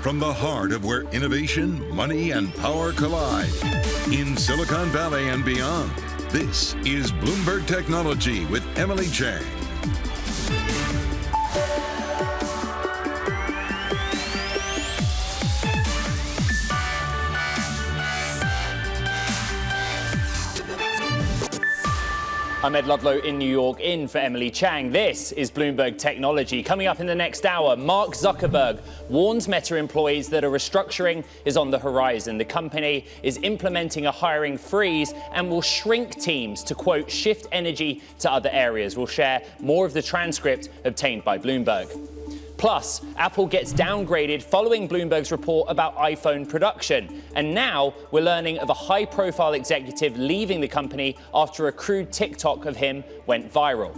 from the heart of where innovation, money, and power collide. In Silicon Valley and beyond, this is Bloomberg Technology with Emily Chang. I'm Ed Ludlow in New York, in for Emily Chang. This is Bloomberg Technology. Coming up in the next hour, Mark Zuckerberg warns Meta employees that a restructuring is on the horizon. The company is implementing a hiring freeze and will shrink teams to, quote, shift energy to other areas. We'll share more of the transcript obtained by Bloomberg. Plus, Apple gets downgraded following Bloomberg's report about iPhone production. And now we're learning of a high-profile executive leaving the company after a crude TikTok of him went viral.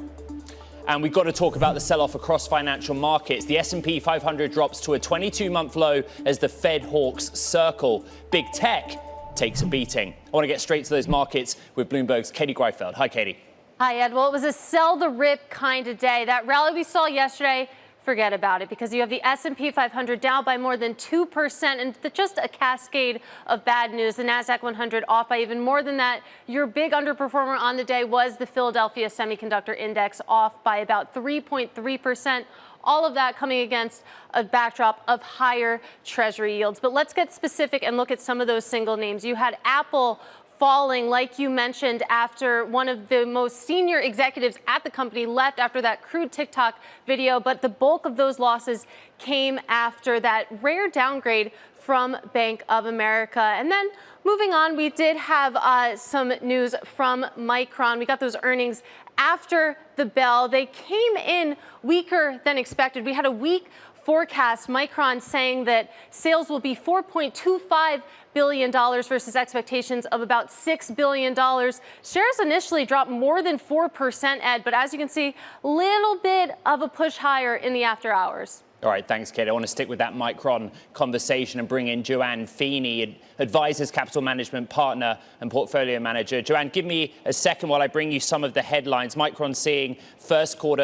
And we've got to talk about the sell-off across financial markets. The S&P 500 drops to a 22-month low as the Fed hawks circle. Big tech takes a beating. I want to get straight to those markets with Bloomberg's Katie Greifeld. Hi, Katie. Hi, Ed. Well, it was a sell-the-rip kind of day. That rally we saw yesterday, forget about it, because you have the S&P 500 down by more than 2% and just a cascade of bad news. The NASDAQ 100 off by even more than that. Your big underperformer on the day was the Philadelphia Semiconductor Index, off by about 3.3%. All of that coming against a backdrop of higher Treasury yields. But let's get specific and look at some of those single names. You had Apple falling, like you mentioned, after one of the most senior executives at the company left after that crude TikTok video. But the bulk of those losses came after that rare downgrade from Bank of America. And then moving on, we did have some news from Micron. We got those earnings after the bell. They came in weaker than expected. We had a weak forecast, Micron saying that sales will be $4.25 billion versus expectations of about $6 billion. Shares initially dropped more than 4%, Ed, but as you can see, little bit of a push higher in the after hours. All right, thanks, Kate. I want to stick with that Micron conversation and bring in Joanne Feeney, Advisors Capital Management Partner and Portfolio Manager. Joanne, give me a second while I bring you some of the headlines. Micron seeing fiscal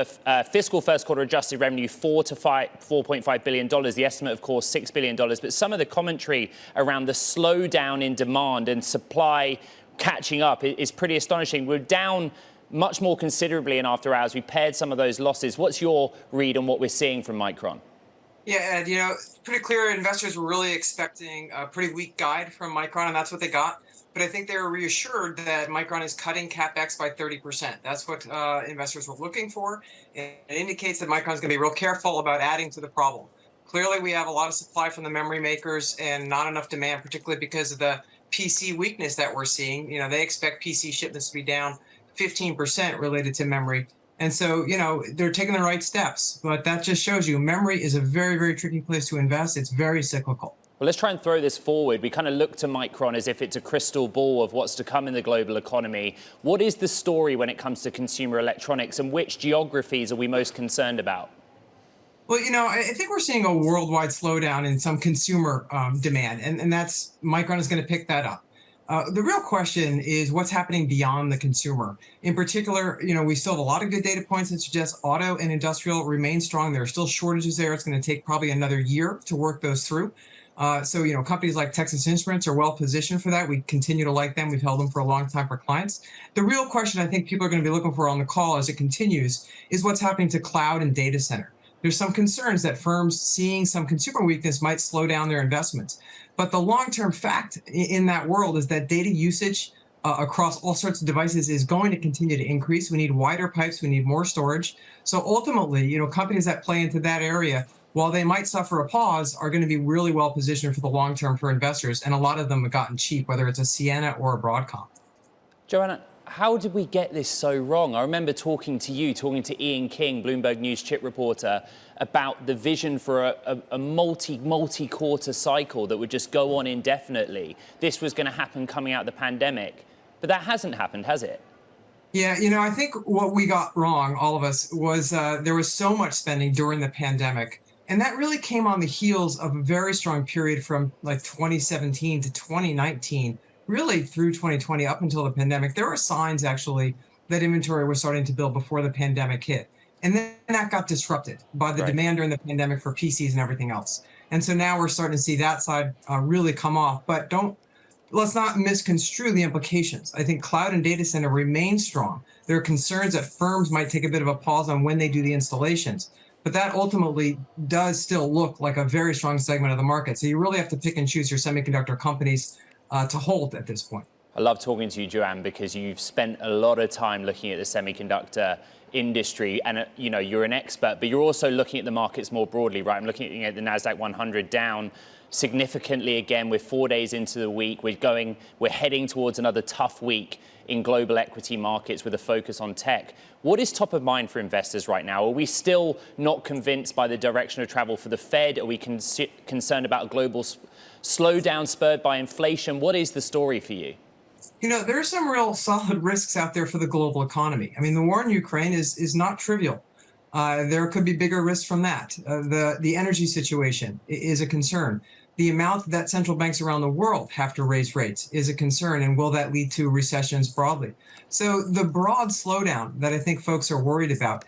first quarter adjusted revenue $4.5 billion. The estimate, of course, $6 billion. But some of the commentary around the slowdown in demand and supply catching up is pretty astonishing. We're down much more considerably in after hours. We paired some of those losses. What's your read on what we're seeing from Micron? Yeah, Ed, it's pretty clear investors were really expecting a pretty weak guide from Micron, and that's what they got. But I think they were reassured that Micron is cutting CapEx by 30%. That's what investors were looking for. It indicates that Micron is going to be real careful about adding to the problem. Clearly, we have a lot of supply from the memory makers and not enough demand, particularly because of the PC weakness that we're seeing. They expect PC shipments to be down 15% related to memory. And so, they're taking the right steps. But that just shows you memory is a very, very tricky place to invest. It's very cyclical. Well, let's try and throw this forward. We kind of look to Micron as if it's a crystal ball of what's to come in the global economy. What is the story when it comes to consumer electronics, and which geographies are we most concerned about? Well, I think we're seeing a worldwide slowdown in some consumer demand, and that's Micron is going to pick that up. The real question is what's happening beyond the consumer. In particular, we still have a lot of good data points that suggest auto and industrial remain strong. There are still shortages there. It's going to take probably another year to work those through. So, companies like Texas Instruments are well positioned for that. We continue to like them. We've held them for a long time for clients. The real question I think people are going to be looking for on the call as it continues is what's happening to cloud and data center. There's some concerns that firms seeing some consumer weakness might slow down their investments. But the long-term fact in that world is that data usage across all sorts of devices is going to continue to increase. We need wider pipes. We need more storage. So ultimately, companies that play into that area, while they might suffer a pause, are going to be really well positioned for the long term for investors. And a lot of them have gotten cheap, whether it's a Ciena or a Broadcom. Joanna, how did we get this so wrong? I remember talking to Ian King, Bloomberg News chip reporter, about the vision for a multi-quarter cycle that would just go on indefinitely. This was going to happen coming out of the pandemic. But that hasn't happened, has it? Yeah, I think what we got wrong, all of us, was there was so much spending during the pandemic. And that really came on the heels of a very strong period from like 2017 to 2019. Really through 2020 up until the pandemic. There were signs actually that inventory was starting to build before the pandemic hit. And then that got disrupted by the demand during the pandemic for PCs and everything else. And so now we're starting to see that side really come off. But let's not misconstrue the implications. I think cloud and data center remain strong. There are concerns that firms might take a bit of a pause on when they do the installations. But that ultimately does still look like a very strong segment of the market. So you really have to pick and choose your semiconductor companies to hold at this point. I love talking to you, Joanne, because you've spent a lot of time looking at the semiconductor industry, and you're an expert, but you're also looking at the markets more broadly, right? I'm looking at the Nasdaq 100 down significantly again. We're 4 days into the week. We're heading towards another tough week in global equity markets with a focus on tech. What is top of mind for investors right now? Are we still not convinced by the direction of travel for the Fed? Are we concerned about a global slowdown spurred by inflation? What is the story for you? There are some real solid risks out there for the global economy. I mean, the war in Ukraine is not trivial. There could be bigger risks from that. The energy situation is a concern. The amount that central banks around the world have to raise rates is a concern, and will that lead to recessions broadly? So the broad slowdown that I think folks are worried about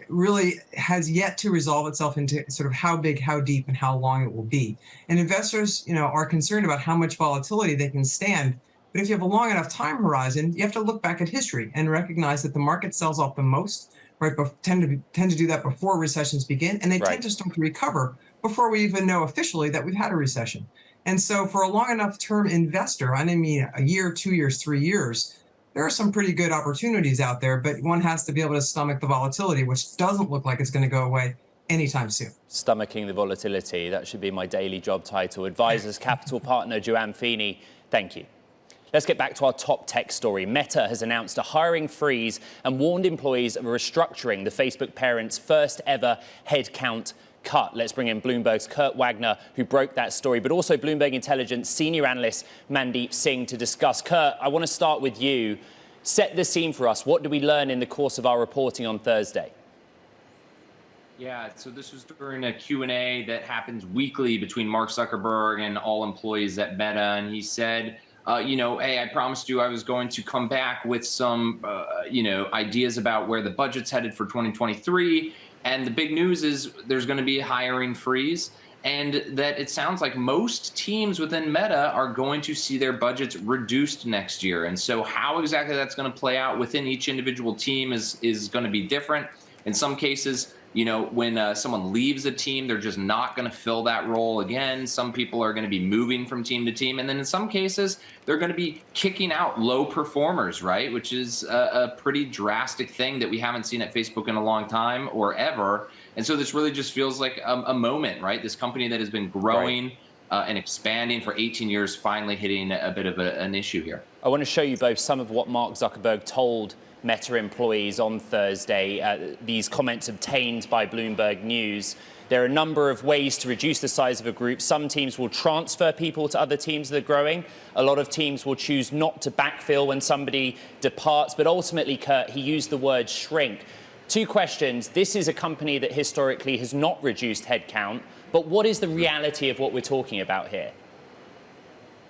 really has yet to resolve itself into sort of how big, how deep, and how long it will be. And investors, are concerned about how much volatility they can stand. But if you have a long enough time horizon, you have to look back at history and recognize that the market sells off the most, right? But tend to do that before recessions begin, and they tend to start to recover before we even know officially that we've had a recession. And so for a long enough term investor, I mean a year, 2 years, 3 years, there are some pretty good opportunities out there, but one has to be able to stomach the volatility, which doesn't look like it's going to go away anytime soon. Stomaching the volatility, that should be my daily job title. Advisors Capital Partner Joanne Feeney, thank you. Let's get back to our top tech story. Meta has announced a hiring freeze and warned employees of a restructuring, the Facebook parent's first ever headcount cut. Let's bring in Bloomberg's Kurt Wagner, who broke that story, but also Bloomberg Intelligence senior analyst Mandeep Singh to discuss. Kurt, I want to start with you. Set the scene for us. What did we learn in the course of our reporting on Thursday? Yeah, so this was during a Q&A that happens weekly between Mark Zuckerberg and all employees at Meta, and he said, hey, I promised you I was going to come back with some, ideas about where the budget's headed for 2023. And the big news is there's going to be a hiring freeze, and that it sounds like most teams within Meta are going to see their budgets reduced next year. And so how exactly that's going to play out within each individual team is going to be different. In some cases, when someone leaves a team, they're just not going to fill that role again. Some people are going to be moving from team to team. And then in some cases, they're going to be kicking out low performers, right? Which is a pretty drastic thing that we haven't seen at Facebook in a long time or ever. And so this really just feels like a moment, right? This company that has been growing and expanding for 18 years, finally hitting a bit of an issue here. I want to show you both some of what Mark Zuckerberg told Meta employees on Thursday. These comments obtained by Bloomberg News. There are a number of ways to reduce the size of a group. Some teams will transfer people to other teams that are growing. A lot of teams will choose not to backfill when somebody departs. But ultimately, Kurt, he used the word shrink. Two questions. This is a company that historically has not reduced headcount. But what is the reality of what we're talking about here?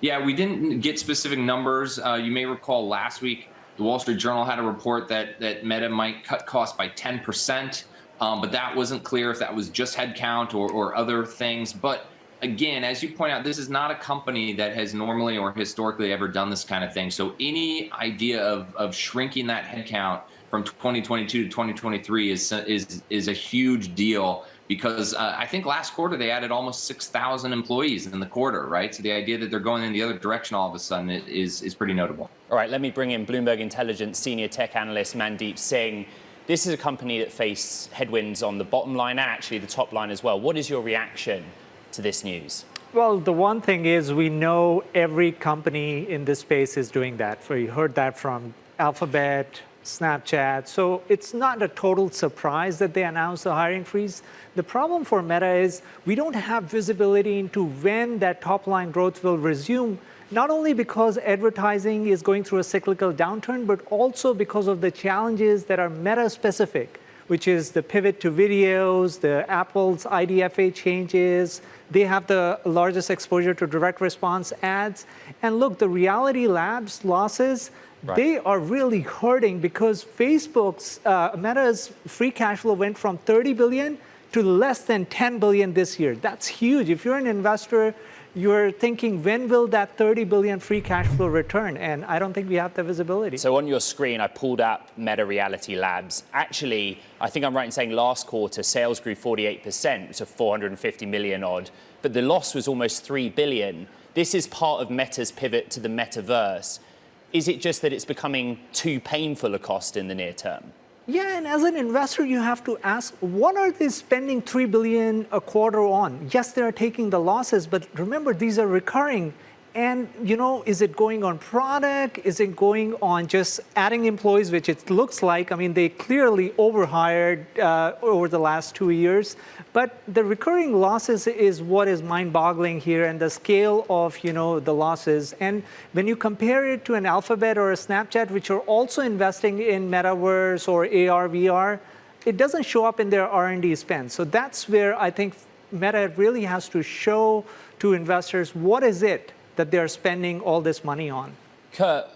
Yeah, we didn't get specific numbers. You may recall last week, the Wall Street Journal had a report that Meta might cut costs by 10%, but that wasn't clear if that was just headcount or other things. But again, as you point out, this is not a company that has normally or historically ever done this kind of thing. So any idea of shrinking that headcount from 2022 to 2023 is a huge deal, because I think last quarter they added almost 6,000 employees in the quarter, right? So the idea that they're going in the other direction all of a sudden is pretty notable. All right, let me bring in Bloomberg Intelligence senior tech analyst Mandeep Singh. This is a company that faced headwinds on the bottom line and actually the top line as well. What is your reaction to this news? Well, the one thing is we know every company in this space is doing that. So you heard that from Alphabet, Snapchat. So it's not a total surprise that they announced a hiring freeze. The problem for Meta is we don't have visibility into when that top line growth will resume, not only because advertising is going through a cyclical downturn, but also because of the challenges that are Meta specific, which is the pivot to videos, the Apple's IDFA changes. They have the largest exposure to direct response ads. And look, the Reality Labs losses, they are really hurting because Facebook's, Meta's free cash flow went from 30 billion to less than 10 billion this year. That's huge. If you're an investor, you're thinking, when will that 30 billion free cash flow return? And I don't think we have the visibility. So on your screen, I pulled up Meta Reality Labs. Actually, I think I'm right in saying last quarter, sales grew 48% to 450 million odd, but the loss was almost 3 billion. This is part of Meta's pivot to the metaverse. Is it just that it's becoming too painful a cost in the near term? Yeah, and as an investor, you have to ask, what are they spending 3 billion a quarter on? Yes, they're taking the losses, but remember, these are recurring. And, you know, is it going on product? Is it going on just adding employees, which it looks like? I mean, they clearly overhired over the last 2 years. But the recurring losses is what is mind-boggling here, and the scale of, you know, the losses. And when you compare it to an Alphabet or a Snapchat, which are also investing in metaverse or AR, VR, it doesn't show up in their R&D spend. So that's where I think Meta really has to show to investors what is it that they're spending all this money on. Kurt,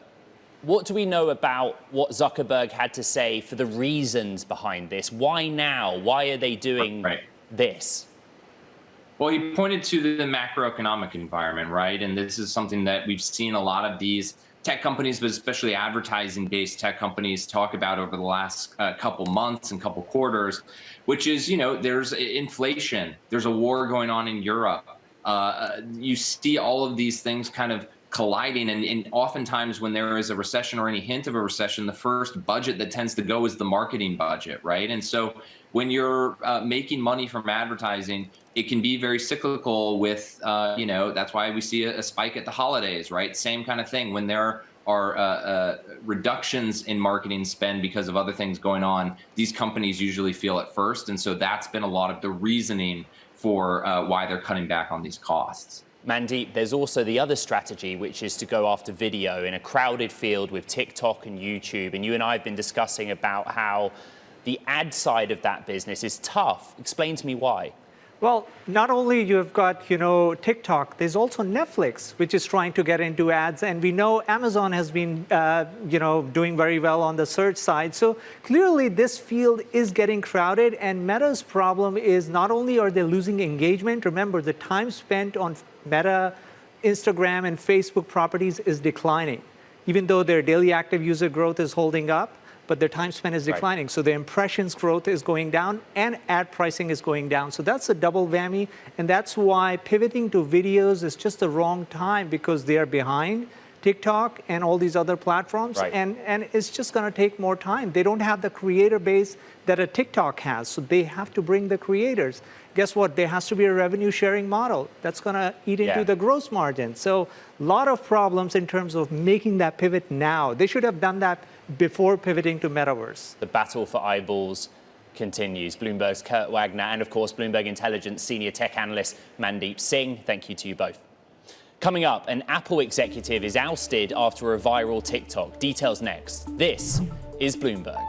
what do we know about what Zuckerberg had to say for the reasons behind this? Why now? Why are they doing this? Well, he pointed to the macroeconomic environment, right? And this is something that we've seen a lot of these tech companies, but especially advertising-based tech companies, talk about over the last couple months and couple quarters, which is, you know, there's inflation, there's a war going on in Europe. You see all of these things kind of colliding, and oftentimes when there is a recession or any hint of a recession, the first budget that tends to go is the marketing budget, right? And so when you're making money from advertising, it can be very cyclical with, you know, that's why we see a spike at the holidays, right? Same kind of thing. When there are reductions in marketing spend because of other things going on, these companies usually feel it first. And so that's been a lot of the reasoning for why they're cutting back on these costs. Mandeep, there's also the other strategy, which is to go after video in a crowded field with TikTok and YouTube. And you and I have been discussing about how the ad side of that business is tough. Explain to me why. Well, not only you've got, you know, TikTok, there's also Netflix, which is trying to get into ads. And we know Amazon has been, you know, doing very well on the search side. So clearly this field is getting crowded. And Meta's problem is not only are they losing engagement, remember the time spent on Meta, Instagram, and Facebook properties is declining, even though their daily active user growth is holding up. But their time spent is declining. Right. So the impressions growth is going down and ad pricing is going down. So that's a double whammy. And that's why pivoting to videos is just the wrong time, because they are behind TikTok and all these other platforms. Right. And it's just going to take more time. They don't have the creator base that a TikTok has. So they have to bring the creators. Guess what? There has to be a revenue sharing model that's going to eat into the gross margin. So a lot of problems in terms of making that pivot now. They should have done that before pivoting to metaverse. The battle for eyeballs continues. Bloomberg's Kurt Wagner and, of course, Bloomberg Intelligence senior tech analyst Mandeep Singh. Thank you to you both. Coming up, an Apple executive is ousted after a viral TikTok. Details next. This is Bloomberg.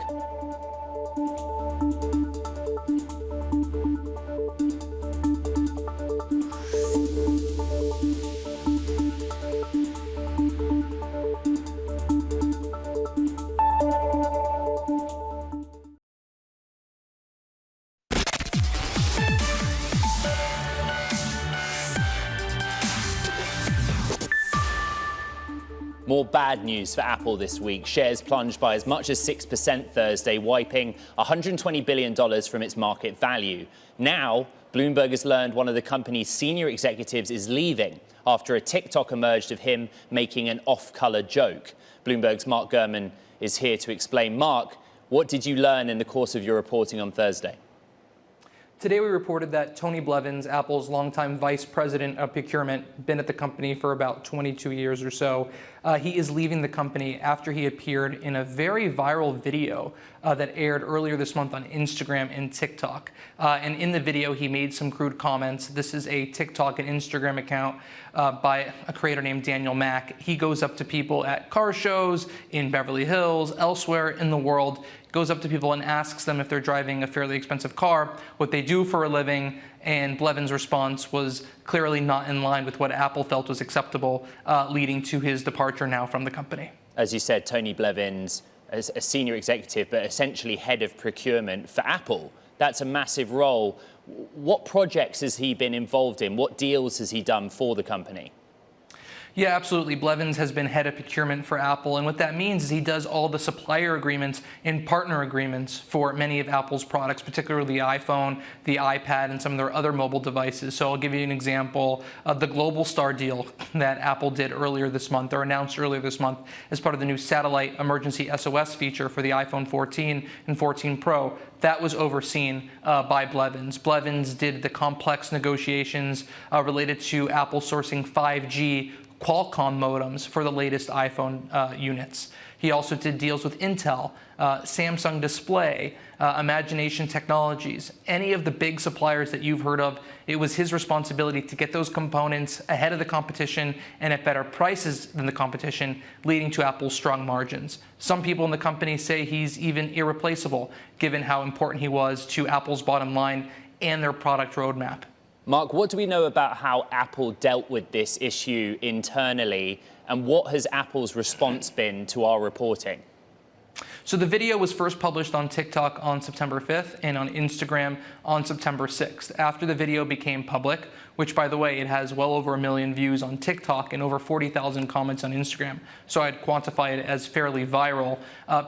More bad news for Apple this week. Shares plunged by as much as 6% Thursday, wiping $120 billion from its market value. Now, Bloomberg has learned one of the company's senior executives is leaving after a TikTok emerged of him making an off-color joke. Bloomberg's Mark Gurman is here to explain. Mark, what did you learn in the course of your reporting on Thursday? Today, we reported that Tony Blevins, Apple's longtime vice president of procurement, been at the company for about 22 years or so. He is leaving the company after he appeared in a very viral video that aired earlier this month on Instagram and TikTok. And in the video, he made some crude comments. This is a TikTok and Instagram account by a creator named Daniel Mack. He goes up to people at car shows in Beverly Hills, elsewhere in the world, goes up to people and asks them if they're driving a fairly expensive car, what they do for a living, and Blevins' response was clearly not in line with what Apple felt was acceptable, leading to his departure now from the company. As you said, Tony Blevins, as a senior executive, but essentially head of procurement for Apple. That's a massive role. What projects has he been involved in? What deals has he done for the company? Yeah, absolutely. Blevins has been head of procurement for Apple, and what that means is he does all the supplier agreements and partner agreements for many of Apple's products, particularly the iPhone, the iPad, and some of their other mobile devices. So I'll give you an example of the Global Star deal that Apple did earlier this month, or announced earlier this month, as part of the new satellite emergency SOS feature for the iPhone 14 and 14 Pro. That was overseen by Blevins. Blevins did the complex negotiations related to Apple sourcing 5G Qualcomm modems for the latest iPhone units. He also did deals with Intel, Samsung Display, Imagination Technologies, any of the big suppliers that you've heard of. It was his responsibility to get those components ahead of the competition and at better prices than the competition, leading to Apple's strong margins. Some people in the company say he's even irreplaceable, given how important he was to Apple's bottom line and their product roadmap. Mark, what do we know about how Apple dealt with this issue internally, and what has Apple's response been to our reporting? So the video was first published on TikTok on September 5th and on Instagram on September 6th. After the video became public, which, by the way, it has well over 1 million views on TikTok and over 40,000 comments on Instagram, so I'd quantify it as fairly viral.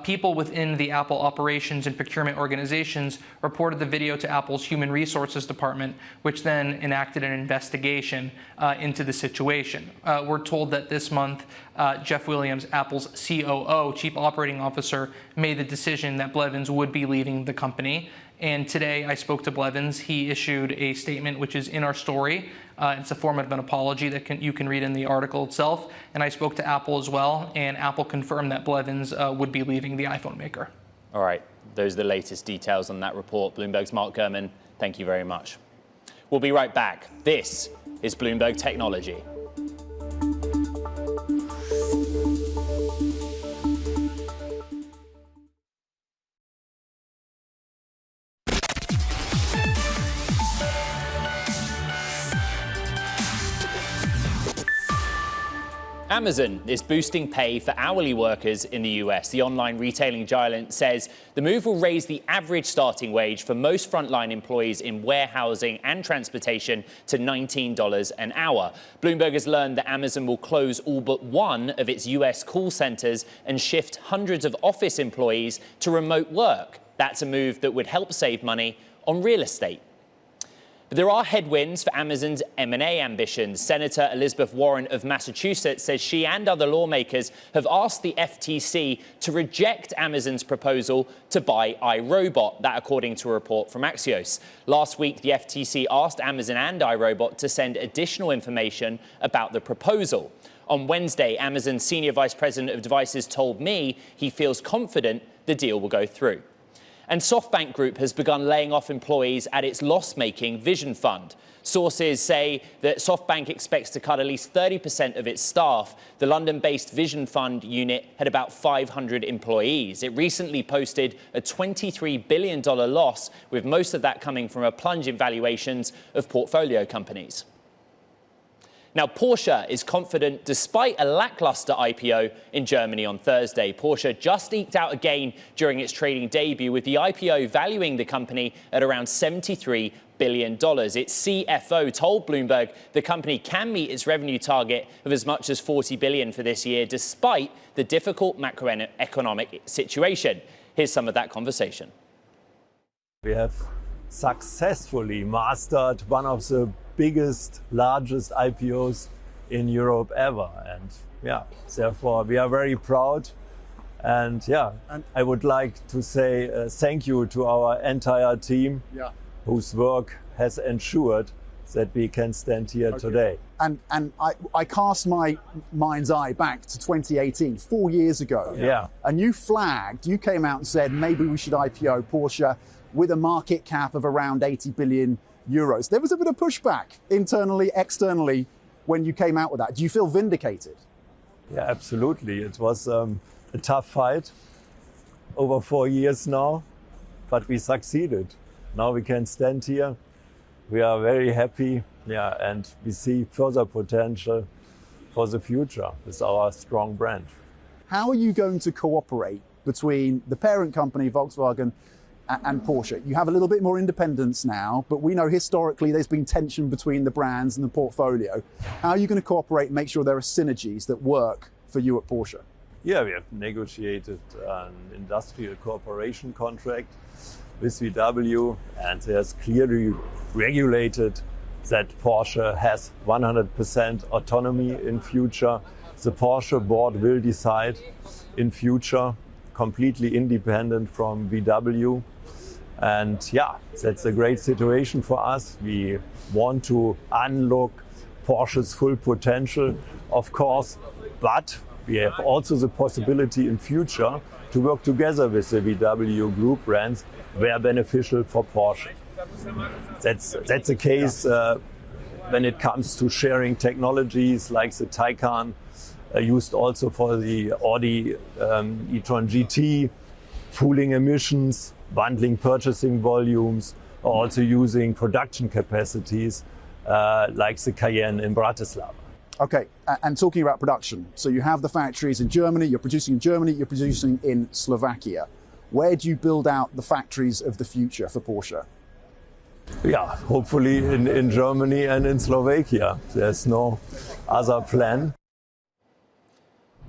People within the Apple operations and procurement organizations reported the video to Apple's Human Resources Department, which then enacted an investigation into the situation. We're told that this month, Jeff Williams, Apple's COO, Chief Operating Officer, made the decision that Blevins would be leaving the company. And today I spoke to Blevins. He issued a statement which is in our story. It's a form of an apology that you can read in the article itself. And I spoke to Apple as well, and Apple confirmed that Blevins would be leaving the iPhone maker. All right, those are the latest details on that report. Bloomberg's Mark Gurman, thank you very much. We'll be right back. This is Bloomberg Technology. Amazon is boosting pay for hourly workers in the US. The online retailing giant says the move will raise the average starting wage for most frontline employees in warehousing and transportation to $19 an hour. Bloomberg has learned that Amazon will close all but one of its US call centers and shift hundreds of office employees to remote work. That's a move that would help save money on real estate. But there are headwinds for Amazon's M&A ambitions. Senator Elizabeth Warren of Massachusetts says she and other lawmakers have asked the FTC to reject Amazon's proposal to buy iRobot, that according to a report from Axios. Last week, the FTC asked Amazon and iRobot to send additional information about the proposal. On Wednesday, Amazon's senior vice president of devices told me he feels confident the deal will go through. And SoftBank Group has begun laying off employees at its loss-making Vision Fund. Sources say that SoftBank expects to cut at least 30% of its staff. The London-based Vision Fund unit had about 500 employees. It recently posted a $23 billion loss, with most of that coming from a plunge in valuations of portfolio companies. Now, Porsche is confident despite a lackluster IPO in Germany on Thursday. Porsche just eked out a gain during its trading debut, with the IPO valuing the company at around $73 billion. Its CFO told Bloomberg the company can meet its revenue target of as much as $40 billion for this year, despite the difficult macroeconomic situation. Here's some of that conversation. We have successfully mastered one of the biggest, largest IPOs in Europe ever. And yeah, therefore we are very proud. And yeah, I would like to say thank you to our entire team, whose work has ensured that we can stand here today. And I cast my mind's eye back to 2018, 4 years ago. Yeah. And you came out and said, maybe we should IPO Porsche with a market cap of around 80 billion euros. There was a bit of pushback internally, externally, when you came out with that. Do you feel vindicated? Yeah, absolutely. It was a tough fight over 4 years now, but we succeeded. Now we can stand here. We are very happy, and we see further potential for the future with our strong brand. How are you going to cooperate between the parent company, Volkswagen, and Porsche. You have a little bit more independence now, but we know historically there's been tension between the brands and the portfolio. How are you going to cooperate and make sure there are synergies that work for you at Porsche? Yeah, we have negotiated an industrial cooperation contract with VW, and there's clearly regulated that Porsche has 100% autonomy in future. The Porsche board will decide in future, completely independent from VW. And yeah, that's a great situation for us. We want to unlock Porsche's full potential, of course, but we have also the possibility in future to work together with the VW group brands where beneficial for Porsche. That's the case when it comes to sharing technologies like the Taycan used also for the Audi e-tron GT, pooling emissions, bundling purchasing volumes, or also using production capacities like the Cayenne in Bratislava. Okay, and talking about production, so you have the factories in Germany, you're producing in Germany, you're producing in Slovakia. Where do you build out the factories of the future for Porsche? Yeah, hopefully in Germany and in Slovakia. There's no other plan.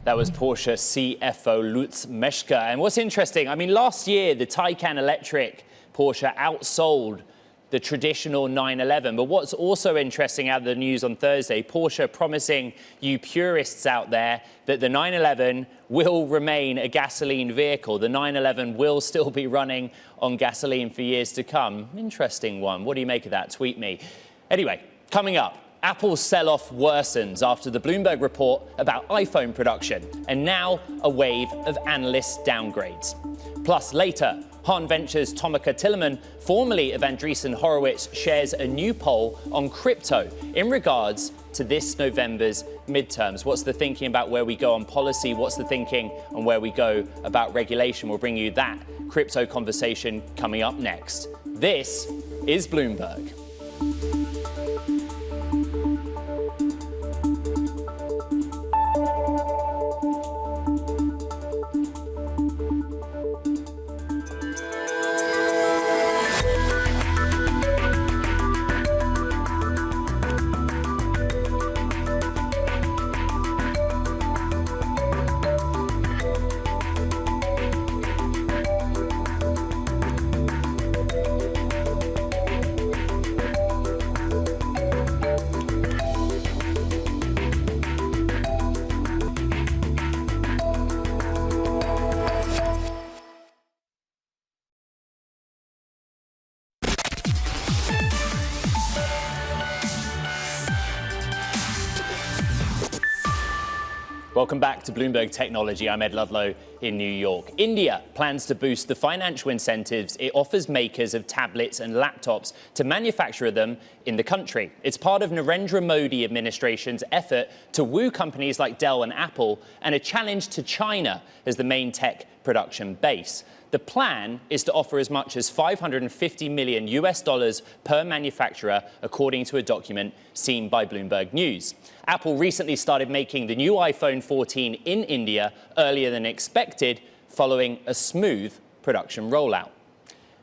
That was Porsche CFO Lutz Meschke. And what's interesting, I mean, last year, the Taycan electric Porsche outsold the traditional 911. But what's also interesting out of the news on Thursday, Porsche promising you purists out there that the 911 will remain a gasoline vehicle. The 911 will still be running on gasoline for years to come. Interesting one. What do you make of that? Tweet me. Anyway, coming up, Apple's sell-off worsens after the Bloomberg report about iPhone production, and now a wave of analyst downgrades. Plus, later, Hahn Ventures' Tomika Tillerman, formerly of Andreessen Horowitz, shares a new poll on crypto in regards to this November's midterms. What's the thinking about where we go on policy? What's the thinking on where we go about regulation? We'll bring you that crypto conversation coming up next. This is Bloomberg. Welcome back to Bloomberg Technology. I'm Ed Ludlow in New York. India plans to boost the financial incentives it offers makers of tablets and laptops to manufacture them in the country. It's part of Narendra Modi administration's effort to woo companies like Dell and Apple, and a challenge to China as the main tech production base. The plan is to offer as much as $550 million per manufacturer, according to a document seen by Bloomberg News. Apple recently started making the new iPhone 14 in India earlier than expected, following a smooth production rollout.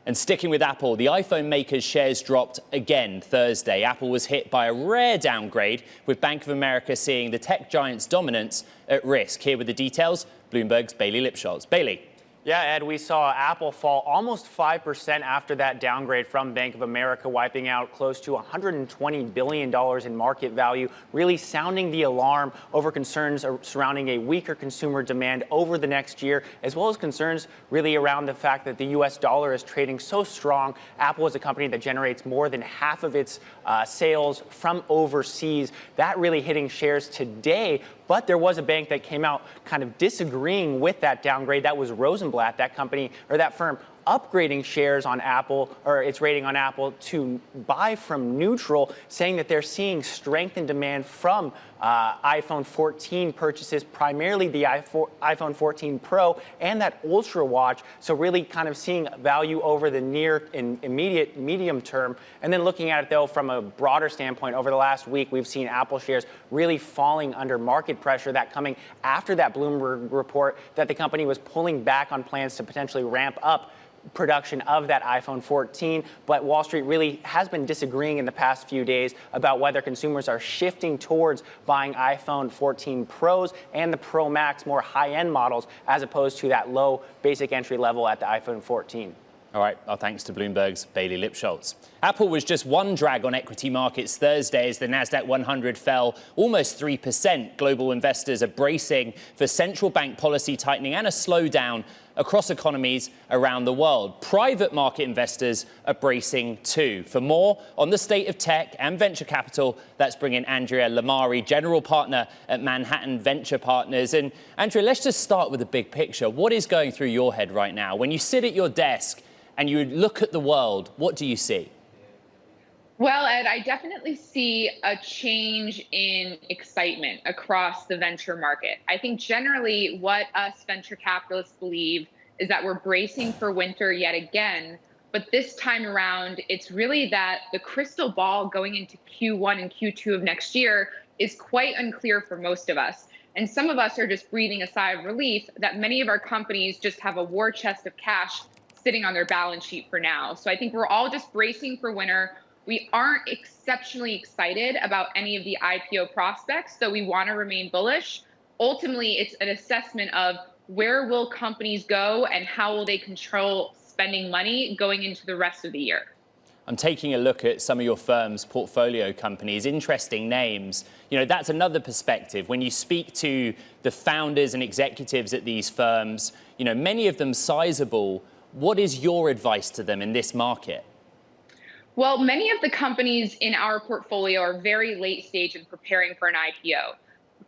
And sticking with Apple, the iPhone maker's shares dropped again Thursday. Apple was hit by a rare downgrade, with Bank of America seeing the tech giant's dominance at risk. Here with the details, Bloomberg's Bailey Lipschutz. Bailey. Yeah, Ed, we saw Apple fall almost 5% after that downgrade from Bank of America, wiping out close to $120 billion in market value, really sounding the alarm over concerns surrounding a weaker consumer demand over the next year, as well as concerns really around the fact that the U.S. dollar is trading so strong. Apple is a company that generates more than half of its sales from overseas. That really hitting shares today. But there was a bank that came out kind of disagreeing with that downgrade. That was Rosenblatt, that company or that firm upgrading shares on Apple, or its rating on Apple, to buy from neutral, saying that they're seeing strength in demand from iPhone 14 purchases, primarily the iPhone 14 Pro and that Ultra watch. So really kind of seeing value over the near and immediate medium term. And then looking at it, though, from a broader standpoint, over the last week, we've seen Apple shares really falling under market pressure, that coming after that Bloomberg report that the company was pulling back on plans to potentially ramp up production of that iPhone 14, but Wall Street really has been disagreeing in the past few days about whether consumers are shifting towards buying iPhone 14 Pros and the Pro Max, more high-end models, as opposed to that low basic entry level at the iPhone 14. All right, our thanks to Bloomberg's Bailey Lipschultz. Apple was just one drag on equity markets Thursday as the Nasdaq 100 fell almost 3%. Global investors are bracing for central bank policy tightening and a slowdown across economies around the world. Private market investors are bracing too. For more on the state of tech and venture capital, let's bring in Andrea Lamari, general partner at Manhattan Venture Partners. And Andrea, let's just start with the big picture. What is going through your head right now? When you sit at your desk and you look at the world, what do you see? Well, Ed, I definitely see a change in excitement across the venture market. I think generally what us venture capitalists believe is that we're bracing for winter yet again. But this time around, it's really that the crystal ball going into Q1 and Q2 of next year is quite unclear for most of us. And some of us are just breathing a sigh of relief that many of our companies just have a war chest of cash sitting on their balance sheet for now. So I think we're all just bracing for winter. We aren't exceptionally excited about any of the IPO prospects, so we want to remain bullish. Ultimately, it's an assessment of where will companies go and how will they control spending money going into the rest of the year. I'm taking a look at some of your firm's portfolio companies, interesting names. You know, that's another perspective. When you speak to the founders and executives at these firms, you know, many of them sizable. What is your advice to them in this market? Well, many of the companies in our portfolio are very late stage in preparing for an IPO.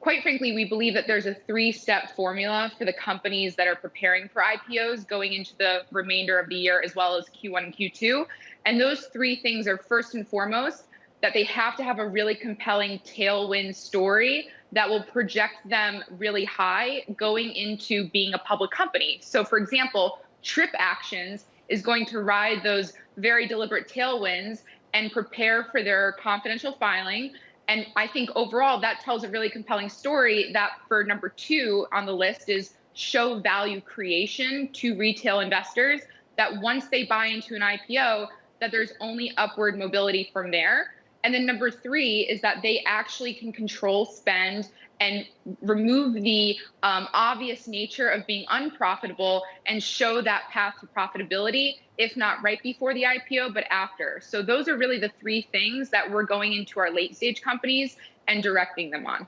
Quite frankly, we believe that there's a three-step formula for the companies that are preparing for IPOs going into the remainder of the year, as well as Q1 and Q2. And those three things are, first and foremost, that they have to have a really compelling tailwind story that will project them really high going into being a public company. So, for example, Trip Actions is going to ride those very deliberate tailwinds and prepare for their confidential filing. And I think overall that tells a really compelling story that for number 2 on the list is show value creation to retail investors, that once they buy into an IPO, that there's only upward mobility from there. And then number 3 is that they actually can control spend and remove the obvious nature of being unprofitable and show that path to profitability, if not right before the IPO, but after. So those are really the 3 things that we're going into our late stage companies and directing them on.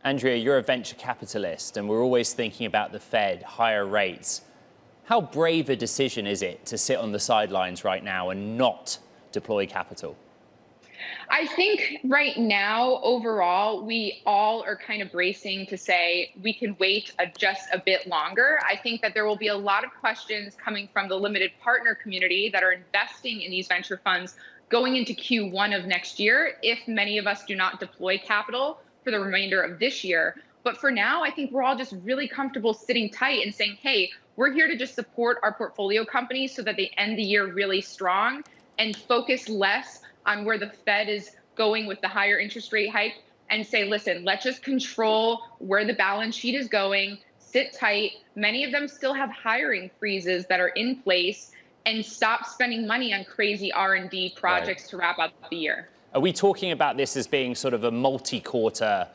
Andrea, you're a venture capitalist, and we're always thinking about the Fed, higher rates. How brave a decision is it to sit on the sidelines right now and not deploy capital? I think right now, overall, we all are kind of bracing to say we can wait just a bit longer. I think that there will be a lot of questions coming from the limited partner community that are investing in these venture funds going into Q1 of next year, if many of us do not deploy capital for the remainder of this year. But for now, I think we're all just really comfortable sitting tight and saying, hey, we're here to just support our portfolio companies so that they end the year really strong and focus less on where the Fed is going with the higher interest rate hike and say, listen, let's just control where the balance sheet is going, sit tight. Many of them still have hiring freezes that are in place, and stop spending money on crazy R&D projects to wrap up the year. Are we talking about this as being sort of a multi-quarter,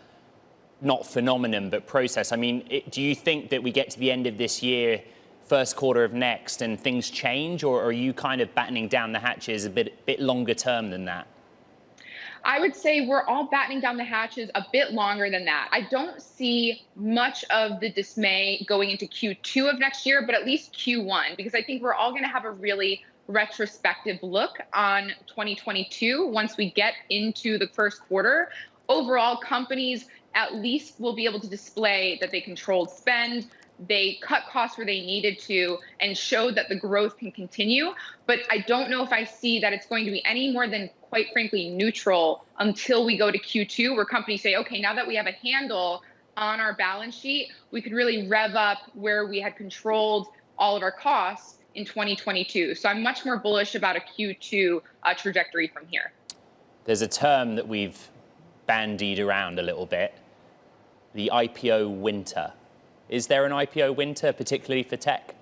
not phenomenon, but process? I mean, do you think that we get to the end of this year, first quarter of next, and things change, or are you kind of battening down the hatches a bit longer term than that? I would say we're all battening down the hatches a bit longer than that. I don't see much of the dismay going into Q2 of next year, but at least Q1, because I think we're all going to have a really retrospective look on 2022 once we get into the first quarter. Overall, companies at least will be able to display that they controlled spend, they cut costs where they needed to, and showed that the growth can continue. But I don't know if I see that it's going to be any more than, quite frankly, neutral until we go to Q2, where companies say, okay, now that we have a handle on our balance sheet, we could really rev up where we had controlled all of our costs in 2022. So I'm much more bullish about a Q2 trajectory from here. There's a term that we've bandied around a little bit, the IPO winter. Is there an IPO winter, particularly for tech?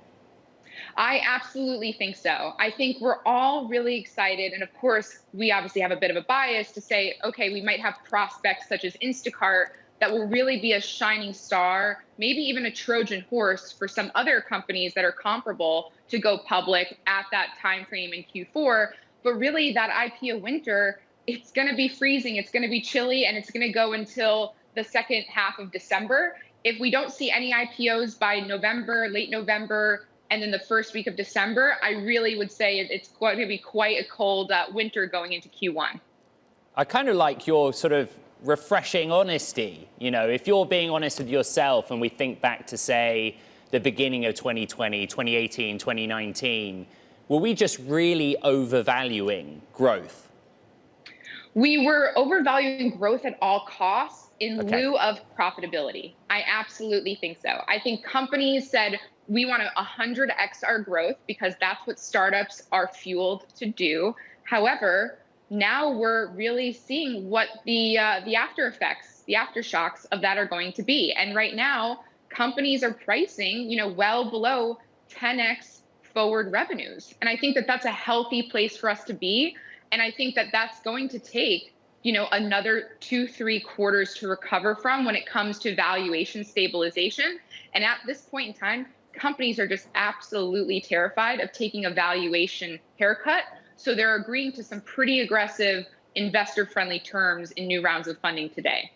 I absolutely think so. I think we're all really excited. And of course, we obviously have a bit of a bias to say, okay, we might have prospects such as Instacart that will really be a shining star, maybe even a Trojan horse for some other companies that are comparable to go public at that time frame in Q4. But really, that IPO winter, it's going to be freezing, it's going to be chilly, and it's going to go until the second half of December. If we don't see any IPOs by November, late November, and then the first week of December, I really would say it's going to be quite a cold winter going into Q1. I kind of like your sort of refreshing honesty. You know, if you're being honest with yourself and we think back to, say, the beginning of 2020, 2018, 2019, were we just really overvaluing growth? We were overvaluing growth at all costs in lieu of profitability. I absolutely think so. I think companies said, we want to 100x our growth because that's what startups are fueled to do. However, now we're really seeing what the after effects, the aftershocks of that are going to be. And right now, companies are pricing, well below 10x forward revenues. And I think that that's a healthy place for us to be. And I think that that's going to take, another 2-3 quarters to recover from when it comes to valuation stabilization. And at this point in time, companies are just absolutely terrified of taking a valuation haircut. So they're agreeing to some pretty aggressive investor-friendly terms in new rounds of funding today.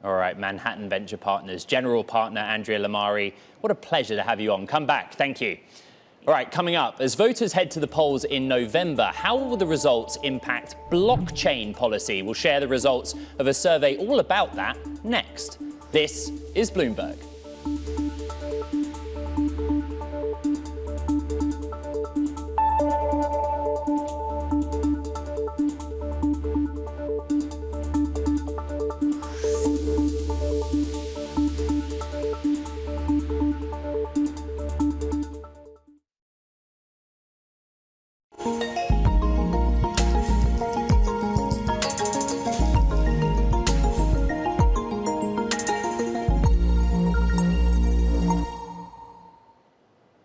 All right, Manhattan Venture Partners General Partner Andrea Lamari, what a pleasure to have you on. Come back. Thank you. All right, coming up, as voters head to the polls in November, how will the results impact blockchain policy? We'll share the results of a survey all about that next. This is Bloomberg.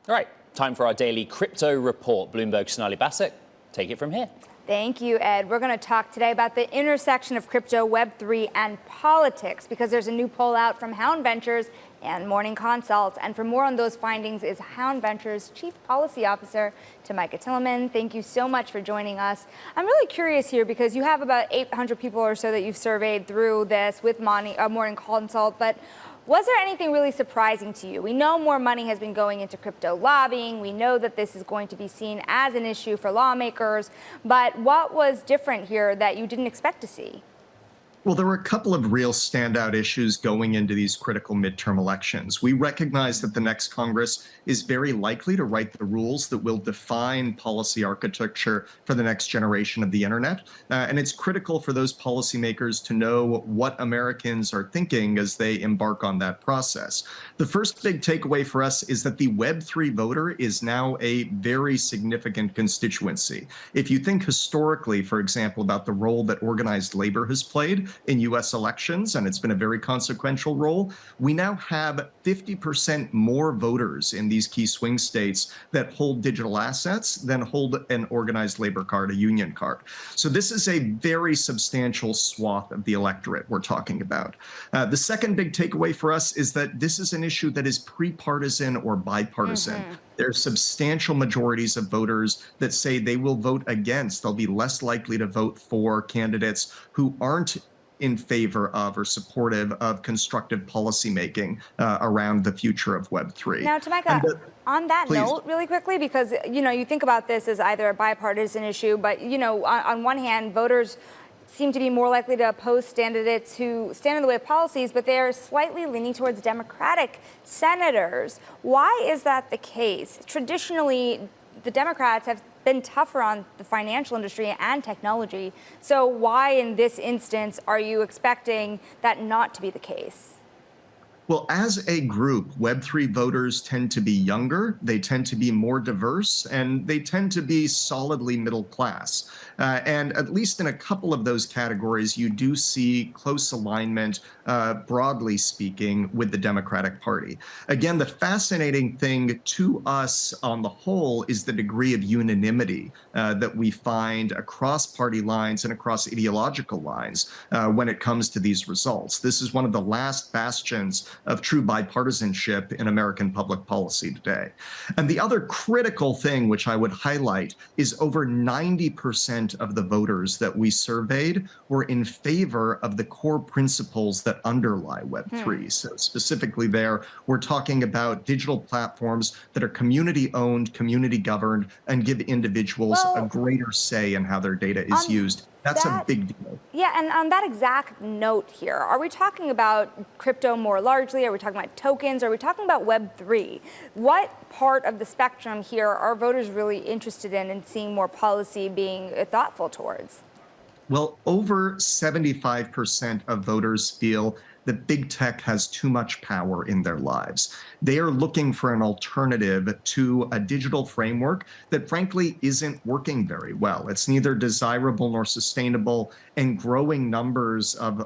All right, time for our daily crypto report. Bloomberg's Sonali Basak, take it from here. Thank you, Ed. We're going to talk today about the intersection of crypto, Web3, and politics, because there's a new poll out from Hound Ventures and Morning Consult. And for more on those findings is Hound Ventures Chief Policy Officer, Tamika Tillman. Thank you so much for joining us. I'm really curious here because you have about 800 people or so that you've surveyed through this with Morning Consult, but was there anything really surprising to you? We know more money has been going into crypto lobbying. We know that this is going to be seen as an issue for lawmakers. But what was different here that you didn't expect to see? Well, there were a couple of real standout issues going into these critical midterm elections. We recognize that the next Congress is very likely to write the rules that will define policy architecture for the next generation of the internet. And it's critical for those policymakers to know what Americans are thinking as they embark on that process. The first big takeaway for us is that the Web3 voter is now a very significant constituency. If you think historically, for example, about the role that organized labor has played in U.S. elections, and it's been a very consequential role, we now have 50% more voters in these key swing states that hold digital assets than hold an organized labor card, a union card. So this is a very substantial swath of the electorate we're talking about. The second big takeaway for us is that this is an issue that is pre-partisan or bipartisan. There are substantial majorities of voters that say they will vote against. They'll be less likely to vote for candidates who aren't in favor of or supportive of constructive policymaking around the future of Web3. Now, Tamika, on that note, really quickly, because, you think about this as either a bipartisan issue, but, on one hand, voters seem to be more likely to oppose candidates who stand in the way of policies, but they are slightly leaning towards Democratic senators. Why is that the case? Traditionally, the Democrats have been tougher on the financial industry and technology. So why in this instance are you expecting that not to be the case? Well, as a group, Web3 voters tend to be younger, they tend to be more diverse, and they tend to be solidly middle class. And at least in a couple of those categories, you do see close alignment, broadly speaking, with the Democratic Party. Again, the fascinating thing to us on the whole is the degree of unanimity that we find across party lines and across ideological lines when it comes to these results. This is one of the last bastions of true bipartisanship in American public policy today. And the other critical thing which I would highlight is over 90% of the voters that we surveyed were in favor of the core principles that underlie Web3. So specifically there, we're talking about digital platforms that are community-owned, community-governed, and give individuals a greater say in how their data is used. That's a big deal. Yeah, and on that exact note here, are we talking about crypto more largely? Are we talking about tokens? Are we talking about Web3? What part of the spectrum here are voters really interested in and seeing more policy being thoughtful towards? Well, over 75% of voters feel that big tech has too much power in their lives. They are looking for an alternative to a digital framework that frankly isn't working very well. It's neither desirable nor sustainable, and growing numbers of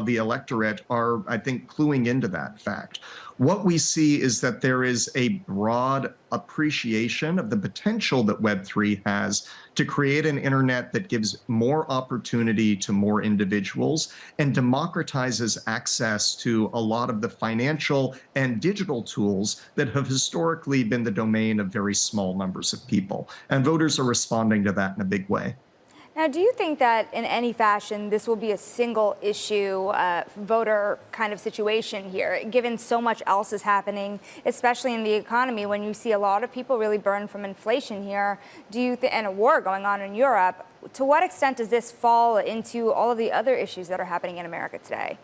the electorate are, I think, cluing into that fact. What we see is that there is a broad appreciation of the potential that Web3 has to create an internet that gives more opportunity to more individuals and democratizes access to a lot of the financial and digital tools that have historically been the domain of very small numbers of people. And voters are responding to that in a big way. Now, do you think that in any fashion this will be a single issue voter kind of situation here, given so much else is happening, especially in the economy, when you see a lot of people really burn from inflation here? Do you and a war going on in Europe? To what extent does this fall into all of the other issues that are happening in America today?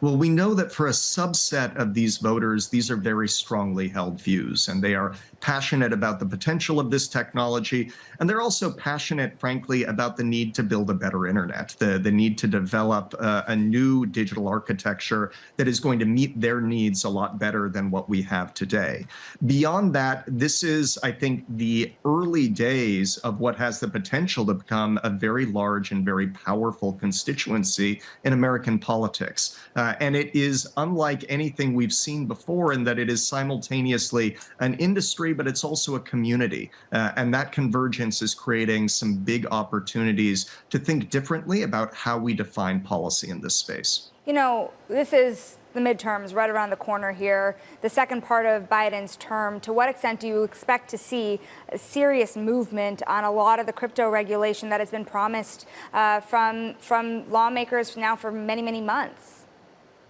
Well, we know that for a subset of these voters, these are very strongly held views, and they are passionate about the potential of this technology. And they're also passionate, frankly, about the need to build a better internet, the need to develop a new digital architecture that is going to meet their needs a lot better than what we have today. Beyond that, this is, I think, the early days of what has the potential to become a very large and very powerful constituency in American politics. And it is unlike anything we've seen before in that it is simultaneously an industry, but it's also a community. And that convergence is creating some big opportunities to think differently about how we define policy in this space. You know, this is the midterms right around the corner here, the second part of Biden's term. To what extent do you expect to see a serious movement on a lot of the crypto regulation that has been promised from lawmakers now for many, many months?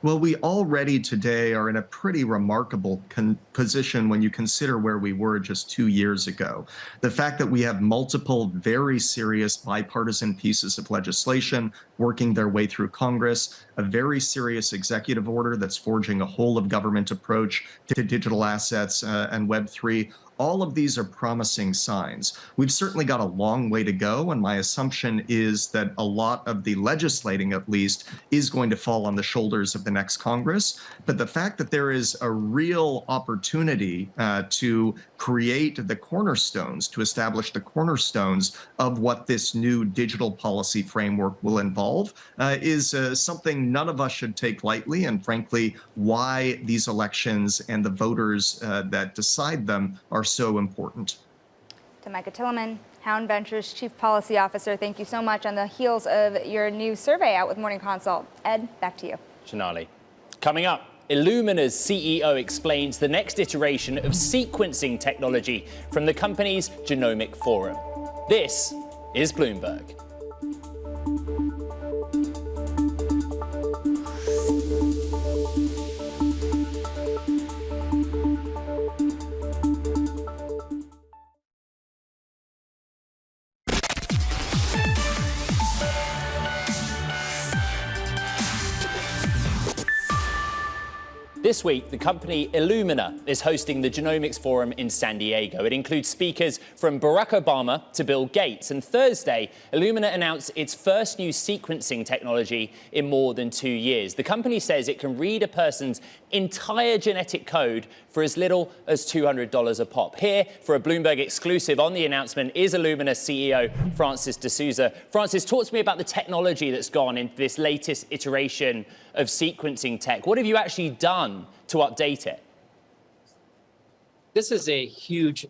Well, we already today are in a pretty remarkable position when you consider where we were just 2 years ago. The fact that we have multiple very serious bipartisan pieces of legislation working their way through Congress, a very serious executive order that's forging a whole of government approach to digital assets and Web3. All of these are promising signs. We've certainly got a long way to go, and my assumption is that a lot of the legislating, at least, is going to fall on the shoulders of the next Congress. But the fact that there is a real opportunity to create the cornerstones, to establish the cornerstones of what this new digital policy framework will involve is something none of us should take lightly, and frankly, why these elections and the voters that decide them are so important. To Micah Tilleman, Hound Ventures Chief Policy Officer, thank you so much on the heels of your new survey out with Morning Consult. Ed, back to you. Shanali. Coming up, Illumina's CEO explains the next iteration of sequencing technology from the company's Genomic Forum. This is Bloomberg. This week, the company Illumina is hosting the Genomics Forum in San Diego. It includes speakers from Barack Obama to Bill Gates. And Thursday, Illumina announced its first new sequencing technology in more than 2 years. The company says it can read a person's entire genetic code for as little as $200 a pop. Here, for a Bloomberg exclusive on the announcement, is Illumina CEO Francis D'Souza. Francis, talk to me about the technology that's gone into this latest iteration of sequencing tech. What have you actually done to update it? This is a huge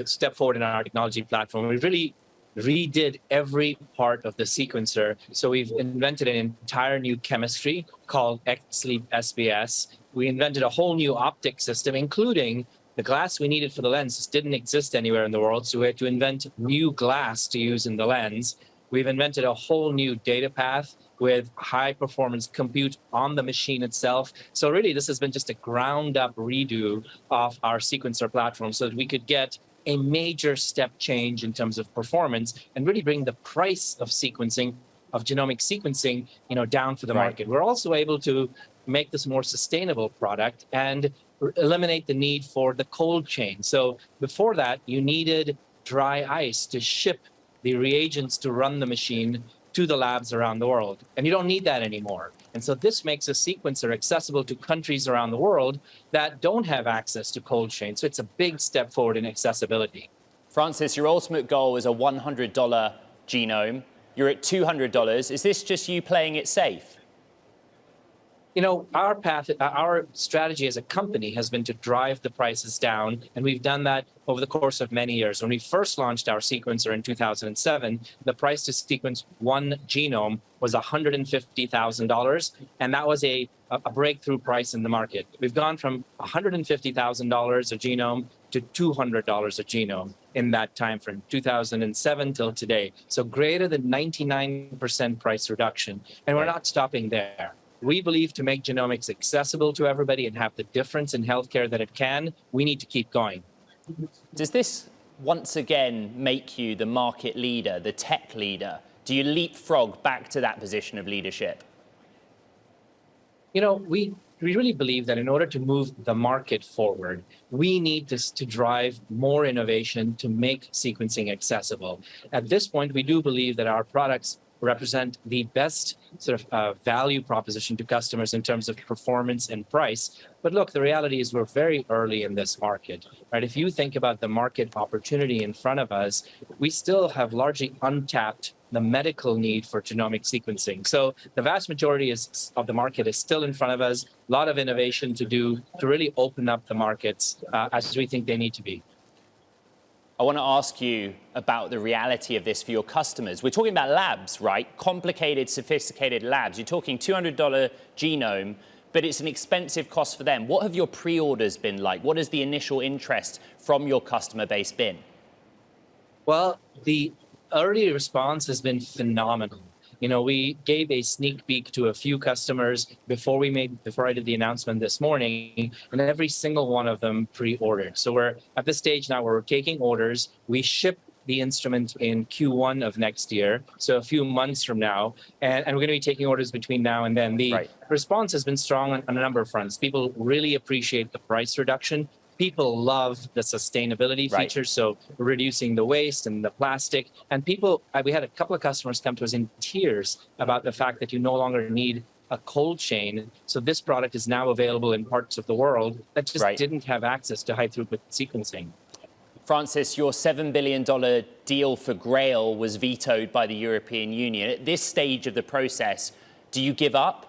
step forward in our technology platform. We really redid every part of the sequencer. So we've invented an entire new chemistry called XLEAP SBS. We invented a whole new optic system, including the glass we needed for the lens. This didn't exist anywhere in the world, so we had to invent new glass to use in the lens. We've invented a whole new data path with high performance compute on the machine itself. So really, this has been just a ground up redo of our sequencer platform so that we could get a major step change in terms of performance and really bring the price of sequencing, of genomic sequencing, down for the market. We're also able to make this a more sustainable product and eliminate the need for the cold chain. So before that, you needed dry ice to ship the reagents to run the machine to the labs around the world. And you don't need that anymore. And so this makes a sequencer accessible to countries around the world that don't have access to cold chain. So it's a big step forward in accessibility. Francis, your ultimate goal is a $100 genome. You're at $200. Is this just you playing it safe? Our path, our strategy as a company has been to drive the prices down, and we've done that over the course of many years. When we first launched our sequencer in 2007, the price to sequence one genome was $150,000, and that was a breakthrough price in the market. We've gone from $150,000 a genome to $200 a genome in that time frame, 2007 till today. So greater than 99% price reduction, and we're not stopping there. We believe to make genomics accessible to everybody and have the difference in healthcare that it can, we need to keep going. Does this once again make you the market leader, the tech leader? Do you leapfrog back to that position of leadership? We really believe that in order to move the market forward, we need to drive more innovation to make sequencing accessible. At this point, we do believe that our products represent the best sort of value proposition to customers in terms of performance and price. But look, the reality is we're very early in this market, right? If you think about the market opportunity in front of us, we still have largely untapped the medical need for genomic sequencing. So the vast majority of the market is still in front of us, a lot of innovation to do to really open up the markets as we think they need to be. I want to ask you about the reality of this for your customers. We're talking about labs, right? Complicated, sophisticated labs. You're talking $200 genome, but it's an expensive cost for them. What have your pre-orders been like? What has the initial interest from your customer base been? Well, the early response has been phenomenal. We gave a sneak peek to a few customers before I did the announcement this morning, and every single one of them pre-ordered. So we're at this stage now where we're taking orders. We ship the instrument in Q1 of next year, so a few months from now, and we're going to be taking orders between now and then. The response has been strong on a number of fronts. People really appreciate the price reduction. People love the sustainability features, so reducing the waste and the plastic. And we had a couple of customers come to us in tears about the fact that you no longer need a cold chain. So this product is now available in parts of the world that just didn't have access to high throughput sequencing. Francis, your $7 billion deal for Grail was vetoed by the European Union. At this stage of the process, do you give up?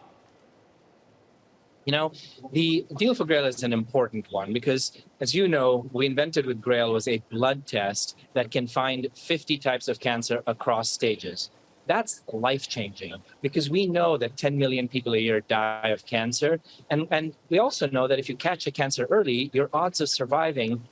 The deal for Grail is an important one because, as you know, we invented with Grail was a blood test that can find 50 types of cancer across stages. That's life-changing because we know that 10 million people a year die of cancer. And we also know that if you catch a cancer early, your odds of surviving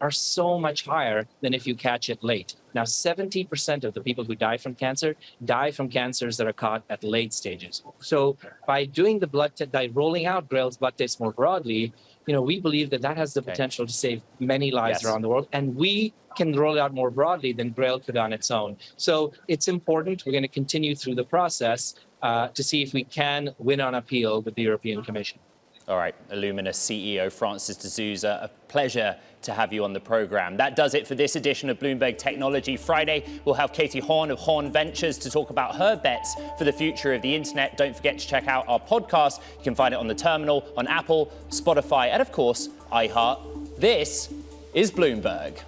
are so much higher than if you catch it late. Now, 70% of the people who die from cancers that are caught at late stages. So by doing the blood test, by rolling out Grail's blood test more broadly, we believe that has the potential to save many lives around the world. And we can roll it out more broadly than Grail could on its own. So it's important. We're going to continue through the process to see if we can win on appeal with the European Commission. All right, Illumina CEO Francis D'Souza, a pleasure to have you on the program. That does it for this edition of Bloomberg Technology. Friday, we'll have Katie Horn of Horn Ventures to talk about her bets for the future of the internet. Don't forget to check out our podcast. You can find it on the terminal, on Apple, Spotify, and of course, iHeart. This is Bloomberg.